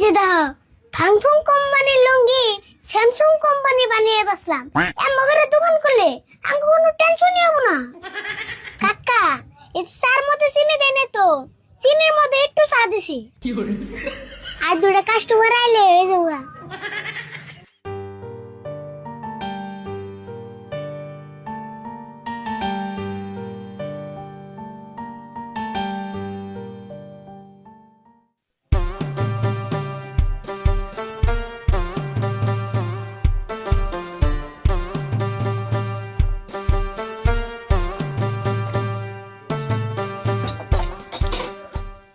যে দেখো ফাংফুং কোম্পানির লুঙ্গি স্যামসাং কোম্পানি বানিয়ে বসলাম মগরে দোকান করলে আমাকে কোনো টেনশনই হবে না। কাকা এটা চার মধ্যে চিনি দেয় না তো, চিনির মধ্যে একটু চা দিছি। আর দুটা কাস্টমার আইলে হয়ে যাবো।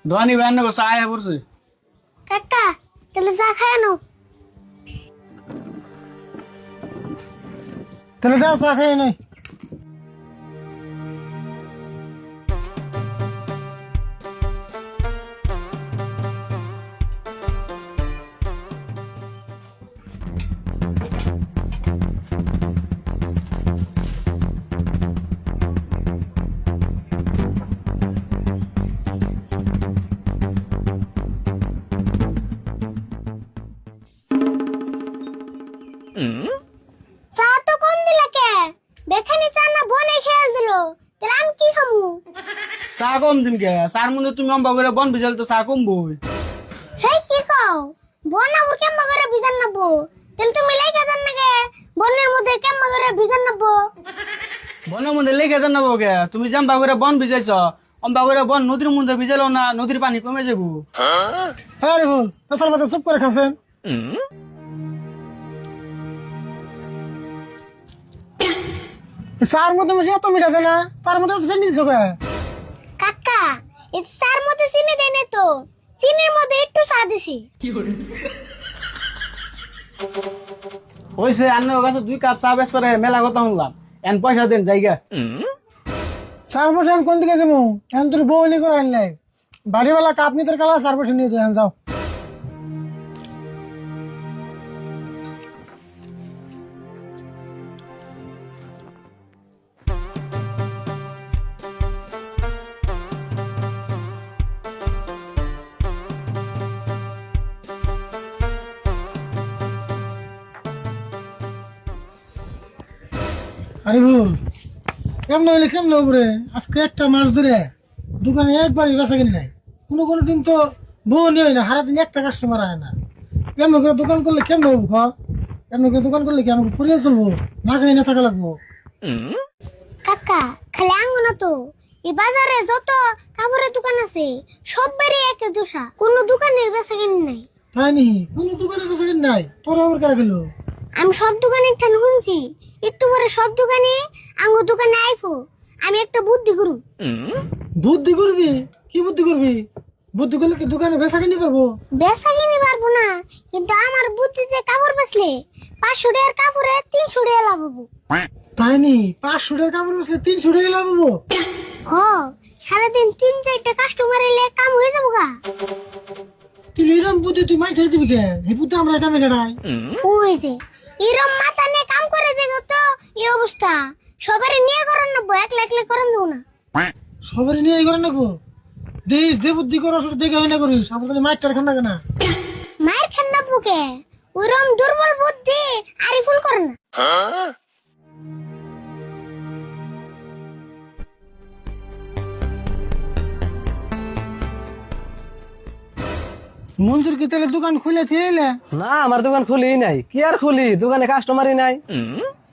দোয়ানি ব্যান না চা আয়া পড়ছে। কাকা তাহলে চা খায় নো। তাহলে যাও চা খাই নাই। চা তো কম দিলা কে? বেখানি চা না বনে খেয়াল দিল, তাহলে আমি কি খামু? চা কম দিন কে? চার মধ্যে তুমি অম্বা করে বন ভিজাল তো চা কমবই। হেই কি কও? বন আবার কেমন করে বিজান নাবো? তাহলে তুমি লাই কাজান নাগে বনের মধ্যে কেমন করে বিজান নাবো? বনের মধ্যে লেগে যান না কে? তুমি জাম্বা করে বন ভিজাইছ, অম্বা করে বন নদীর মধ্যে ভিজালো না, নদীর পানি কমে যাবো। আরে ভুল আসল কথা চুপ করে খাচ্ছেন। চার মধ্যে বেশি এত মিঠা দেয় না, চার মধ্যে চিনি দিছো কে? কাকা এটা চার মধ্যে চিনি দেয় না তো, চিনির মধ্যে একটু চা দিছি। হইছে আন্নার কাছে 2 কাপ চা বেশ করে মেলা কথা শুনলাম, এন পয়সা দেন জায়গা। 4% কোন দিকে দেবো? এখন তোর বউ নি করে নাই, বাড়িওয়ালা কাপ নিতে কালা 4% নিয়ে যাও। যাও আরে ভুল কেমন হইলে কেমন হবরে? আজকে একটা মাস ধরে দোকানে একবারই বেচা কিনি নাই। কোনো দিন তো বউ নিয়ে হয় না, সারাদিন একটা কাস্টমার আয় না। কেমন করে দোকান করলে কেমন হবো? কেমন করে দোকান করলে কি আমাকে পরিয়ে চলবো? না খাই না থাকা লাগবো। কাকা খালি আঙ্গো না তো, এই বাজারে যত কাপড়ের দোকান আছে সববারই একই দোষা, কোনো দোকানে বেচা কিনি নাই। তাই নি? কোনো দোকানে বেচা কিনি নাই? তোর আবার কারা গেল? আমি সব দোকানের ঠান শুনছি, একটু পরে সব দোকানে আঙ্গো দোকানে আইফো। আমি একটা বুদ্ধি করু। বুদ্ধি করবি? কি বুদ্ধি করবি? বুদ্ধি করলে কি দোকানে বেচা কিনি করবো? বেচা কিনি পারবো না, কিন্তু আমার বুদ্ধিতে কাপড় বেচলে 500 টাকার কাপড়ে 300 টাকা লাভ হবো। তাই নি? 500 টাকার কাপড় বেচলে 300 টাকা লাভ হবো? হ, সারাদিন 3-4টা কাস্টমার এলে কাম হয়ে যাবো গা। তুই এরম বুদ্ধি তুই মাই ছেড়ে দিবি কে? এই বুদ্ধি আমরা কামে কেনাই। হয়েছে এরম মাথা নিয়ে কাম করে দেবো তো এই অবস্থা। সবারই নিয়ে করার নেবো, একলা একলা করেন দেবো না। সবারই নিয়ে এই করে নেবো? দেশ যে বুদ্ধি করো সেটা দেখে হয় না করিস, আমাদের মাইটার খান না কেনা। মায়ের খান না বুকে ওরম দুর্বল বুদ্ধি আরিফুল করে না। মঞ্জুর কি তাহলে দোকান খুলে থিয়েলে? না, আমার দোকান খুলি নাই। কি আর খুলি, দোকানে কাস্টমারই নাই।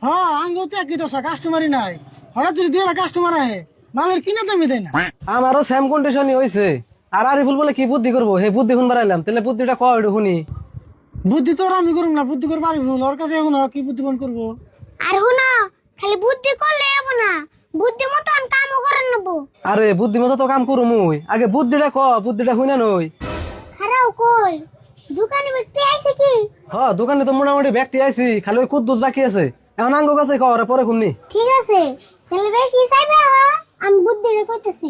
হ্যাঁ আঙ্গো তো একই দশা, কাস্টমারই নাই। হঠাৎ যদি 2টা কাস্টমার আহে মালের কিনা দামি দেয় না। আমারও সেম কন্ডিশনই হয়েছে। আর আরিফুল বলে কি বুদ্ধি করবো, হে বুদ্ধি শুনবার আইলাম। তাহলে বুদ্ধিটা কয় শুনি। বুদ্ধি তো আর আমি করব না, বুদ্ধি করবো আরিফুল। ওর কাছে এখন কি বুদ্ধি বন করবো? আর হুনো খালি বুদ্ধি করলে হবে না, বুদ্ধি মতন কামও করেন নেবো। আরে বুদ্ধিমতো তো কাম করু মুই, আগে বুদ্ধিটা বুদ্ধিটা শুনে নই। খারাও কই দোকানে বিক্রি আইছে কি? দোকানে তো মোটামুটি ব্যাগটি আইছি, খালি ওই কুদ্দুস বাকি আছে। এখন আঙ্গো কাছে কর পরে শুননি। ঠিক আছে তাহলে ভাই কি চাইবে? আমি বুদ্ধিটা কইতেছি।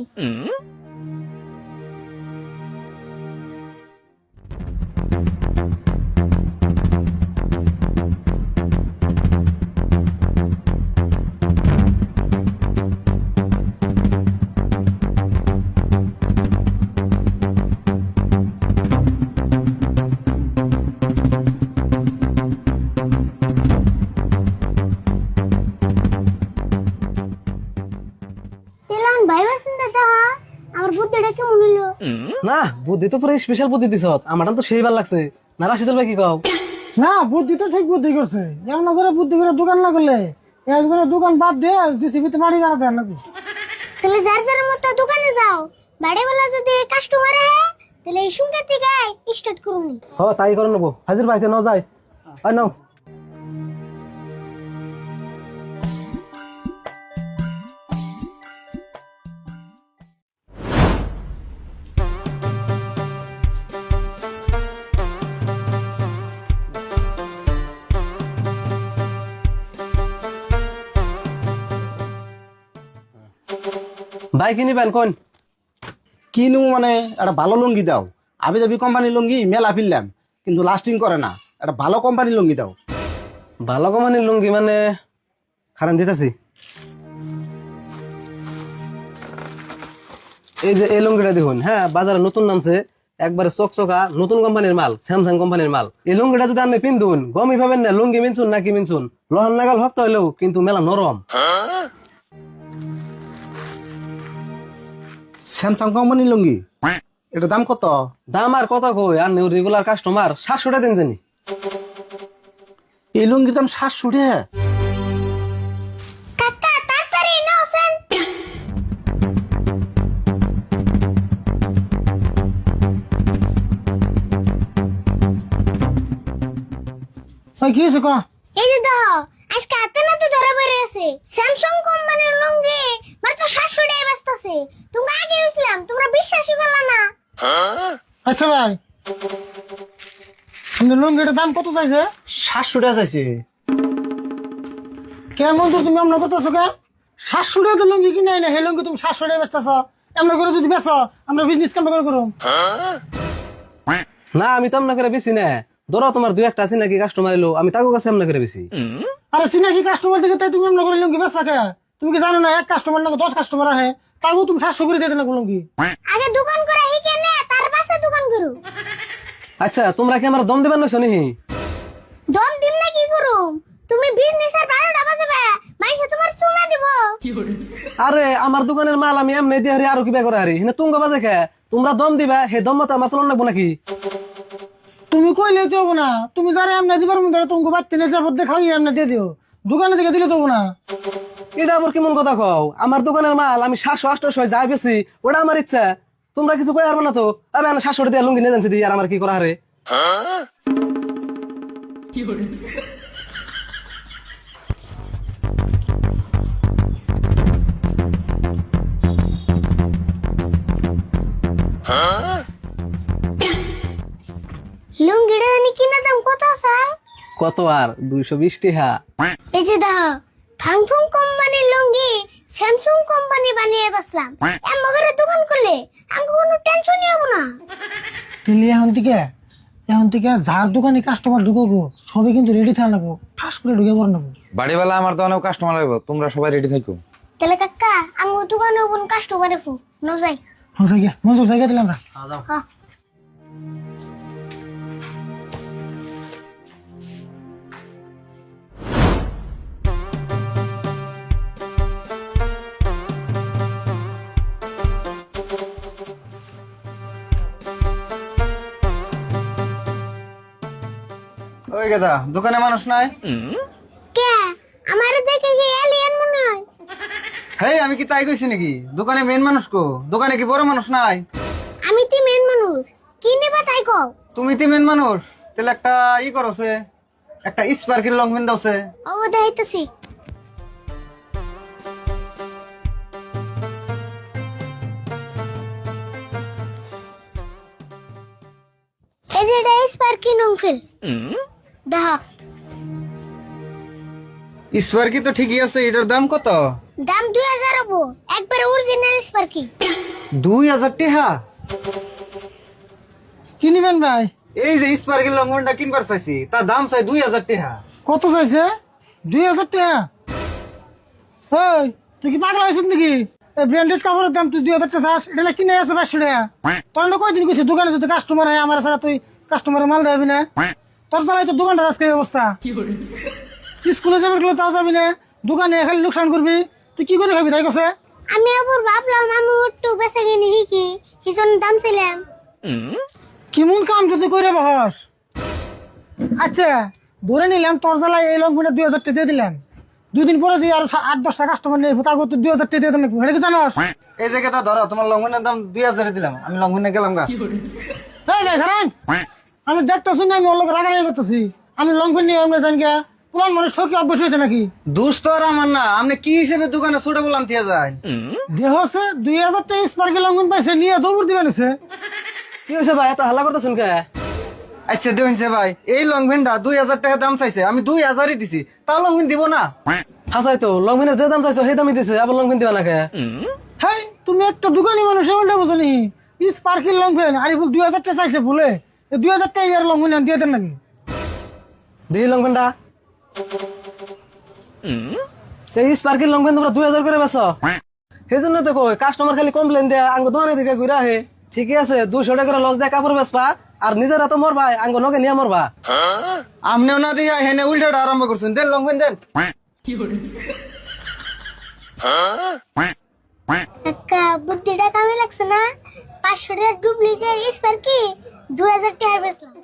না বুদ্ধি তো পুরো স্পেশাল বুদ্ধি দিছ আমার তো সেই ভালো লাগছে না রাশিদুল ভাই কি কও না বুদ্ধি তো ঠিক বুদ্ধি করছে এমন করে বুদ্ধি করে দোকান না করলে একজনের দোকান বাদ দিয়ে জিসিবিতে মাটি গাড়া দেয় নাকি তাহলে যার যার মতো দোকানে যাও, বাড়িওয়ালা যদি কাস্টমার আহে তাহলে এই সঙ্গে থেকে স্টার্ট করুন। হ তাই করে নেবো হাজির ভাইতে ন যায় আর নাও ভাই কি নিবেন কোন কিনু মানে একটা ভালো লুঙ্গি দাও। আমি যাবি কোম্পানির লুঙ্গি মেলা ফিরলাম কিন্তু লাস্টিং করে না। একটা ভালো কোম্পানির লুঙ্গি দাও। ভালো কোম্পানির লুঙ্গি মানে খারান দিতেছি এই যে এই লুঙ্গিটা দেখুন হ্যাঁ বাজারে নতুন নামছে একবারে চকচকা নতুন কোম্পানির মাল স্যামসাং কোম্পানির মাল এই লুঙ্গিটা যদি আপনি পিন্ধুন গমই পাবেন না লুঙ্গি মিনছুন নাকি মিনছুন লহন নাগাল হক্ত হইলেও কিন্তু মেলা নরম স্যামসাং কোম্পানির লুঙ্গি এটা দাম কত? দাম আর কথা কই আর রেগুলার কাস্টমার 700 টাকা দিন জানি এই লুঙ্গির দাম 700 টাকা। কাকা তাড়াতাড়ি নাও সেন। ওই কি হয়েছে ক এই যে দেখো আজকে হাতে না তো ধরা বের হয়েছে স্যামসাং কোম্পানির লুঙ্গি মাত্র 700 টাকায় বেচতাছে। তোমরা আগে বুঝলাম, তোমরা বিশ্বাসই করলা না। আচ্ছা ভাই কিন্তু লুঙ্গিটার দাম কত চাইছে? 700 টাকা চাইছে। কেমন তো তুমি এমন করতেছো কে 700 টাকা লুঙ্গি কিনে না হে লুঙ্গি তুমি 700 টাকা বেচতেছ এমন করে যদি বেচো আমরা বিজনেস কেমন করে করব? না আমি তো এমন করে বেশি না ধরো তোমার দুই একটা আছে নাকি কাস্টমার এলো আমি তাকে কাছে এমন করে বেশি আরে সিনাকি কাস্টমার দিকে তাই তুমি এমন করে লুঙ্গি বেচলা কে? তুমি কি জানো না এক কাস্টমার না 10 কাস্টমার আহে তাও তুমি 700 করে দিয়ে দেন লুঙ্গি। আগে দোকান করে হিকে নে, তার পাশে দোকান করু। আচ্ছা তোমরা কি আমার দম দেবেন নইছো নি দম দিম না কি করুম? তুমি বিজনেসের 12টা বাজবে, মাইসে তোমার চুমা দিব। আরে আমার দোকানের মাল আমি এমনি দিয়ে হারি আরো কিবা করে হারি হিনে তুঙ্গ বাজে খে তোমরা দম দিবা হে দম মতো আমার চলন লাগবো নাকি তুমি কইলে তো হবো না, তুমি যারা এমনি দিবার মধ্যে তুমি বাড়তে নেশা পড়তে খাই এমনি দিয়ে দিও, দোকানে থেকে দিলে তো হবো না। এটা আবার কেমন কথা কও আমার দোকানের মাল আমি 700-800 যাই বেশি ওটা আমার ইচ্ছা তোমরা কিছু কই পারবে না তো আবে আমি 700 দিয়ে লুঙ্গি নিয়ে যাচ্ছি আর আমার কি করা হারে লুঙ্গিটা জানি কিনা দাম কত স্যার? কত আর 220 টাকা এই যে দেখো ফাংফুং কোম্পানির লুঙ্গি স্যামসাং কোম্পানি বানিয়ে বসলাম। এ মগরে দোকান করলে আমাকে কোনো টেনশনই হবে না। তুই এখন থেকে যার দোকানে কাস্টমার ঢুকবো সবাই কিন্তু রেডি থাকা লাগবো, ঠাস করে ঢুকে পড় নেবো। বাড়িওয়ালা আমার তো অনেক কাস্টমার লাগবে, তোমরা সবাই রেডি থাকো। তাহলে কাকা আমি দোকানে কোন কাস্টমারে ফু ন যাই। হচ্ছে গিয়া মন্দির জায়গা দিলাম না। হ্যাঁ ওই গেদা দোকানে মানুষ নাই? কে আমার দেখে কি এলিয়েন মনে হয়? হেই আমি কি তাই কইছি নাকি? দোকানে মেন মানুষ কো? দোকানে কি বড় মানুষ নাই? আমি তি মেন মানুষ, কি নেবা তাই কও। তুমি তি মেন মানুষ তাহলে একটা করছে একটা স্পার্কের লং পেন দাওছে। ও দেখাইতেছি। এই যে এটা স্পার্কি নংফিল দেখা। স্পার্কি তো ঠিকই আছে, এটার দাম কত? দাম 2000 হবো, একবার অরিজিনাল স্পার্কি। 2000 টাকা? কি নিবেন ভাই? এই যে স্পার্কের লং পেনটা কিনবার চাইছি তার দাম চাই 2000 টাকা। কত চাইছে? 2000 টাকা? ওই তুই কি পাগল হয়েছিস নাকি? এই ব্র্যান্ডেড কাপড়ের দাম তুই 2000 টাকা চাস? এটা কিনে আছে 500 টাকা। তোর না কয়দিন গেছিস দোকানে যদি কাস্টমার হয় আমার ছাড়া তুই কাস্টমারের মাল দেবি না? তোর চালাই তো দোকানটা আজকে এই অবস্থা। স্কুলে যাবার গেলে তাও যাবি না, দোকানে খালি লোকসান করবি, তুই কি করে খাবি তাই কাছে? আমি আবার ভাবলাম আমি একটু বেঁচে কিনে শিখি কি জন্য দাম ছিলাম। কেমন কাম যদি করে বহস। আচ্ছা ধরে নিলাম তোর জ্বালায় এই লঙ্ঘনে 2000 টাকা দিয়ে দিলাম, 2 দিন পরে দিয়ে আরো 8-10টা কাস্টমার নিয়ে তাকে তুই 2000 টাকা দিয়ে দিলাম, এটা কি জানোস? এই জায়গাটা ধরো, তোমার লঙ্ঘনের দাম 2000 দিলাম, আমি লঙ্ঘনে গেলাম গা। এই ভাই খারান, আমি দেখতেছি না আমি ওর লোক রাগারাগি করতেছি, আমি লঙ্ঘন নিয়ে আমরা জানি গা পুরান মানুষ ঠকি অভ্যাস হয়েছে নাকি? দোষ তো আর আমার না, আপনি কি হিসেবে দোকানে ছুটে বললাম দিয়ে যায়। দেহ হচ্ছে 2000 টাকা স্পার্কে লঙ্ঘন পাইছে নিয়ে দৌড় দিবেন হচ্ছে। কি হয়েছে ভাই এত হাল্লা করতেছেন কে? আচ্ছা দেখুন ভাই, এই লঙ্ঘনটা 2000 টাকা দাম চাইছে, আমি 2000ই দিছি, তা লঙ্ঘন দিব না? হাসাই তো লংভিনের যে দাম চাইছো সেই দামই দিছে, আবার লংভিন দিবা না কে? হ্যাঁ তুমি একটা দোকানি মানুষ এমনটা বোঝো নি, স্পার্কের লঙ্ঘন আর ভুল 2000 টাকা চাইছে ভুলে, 2000 টাকা ইয়ার লঙ্ঘন দিয়ে দেন নাকি? দেখি লংভিনটা। এই স্পার্কের লংভিন তোমরা 2000 করে বেছো, সেই জন্য তো কই কাস্টমার খালি কমপ্লেন দেয় আঙ্গ দোকানে দিকে ঘুরে আহে। ঠিকই আছে 200 টাকা করে লস দেয় কাপড় বেচবা আর নিজেরা তো মরবা, আঙ্গ নগে নিয়ে মরবা। আমনেও না দিয়া হেনে উল্টাটা আরম্ভ করছেন, দেন লঙ্ঘন দেন। কাকা বুদ্ধিটা কামে লাগছে না? 500 টাকার ডুপ্লিকেট স্পার্কি 2000 টাকার বেচলাম।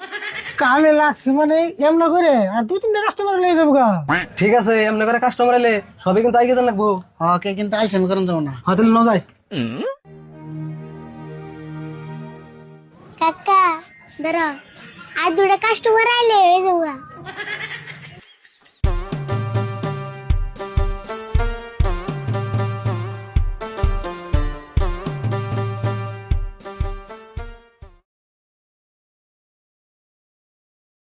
কালে লাগছে মানে এমন করে আর 2-3টা কাস্টমার নিয়ে যাবো গা। ঠিক আছে এমনি করে কাস্টমার এলে সবই কিন্তু আইগে জান লাগবো। ওকে কিন্তু আইসেমি করেন যাবো না। হয়তো ন যায়। কাকা ধরো আর 2টা কাস্টমার আইলে হয়ে যাবো।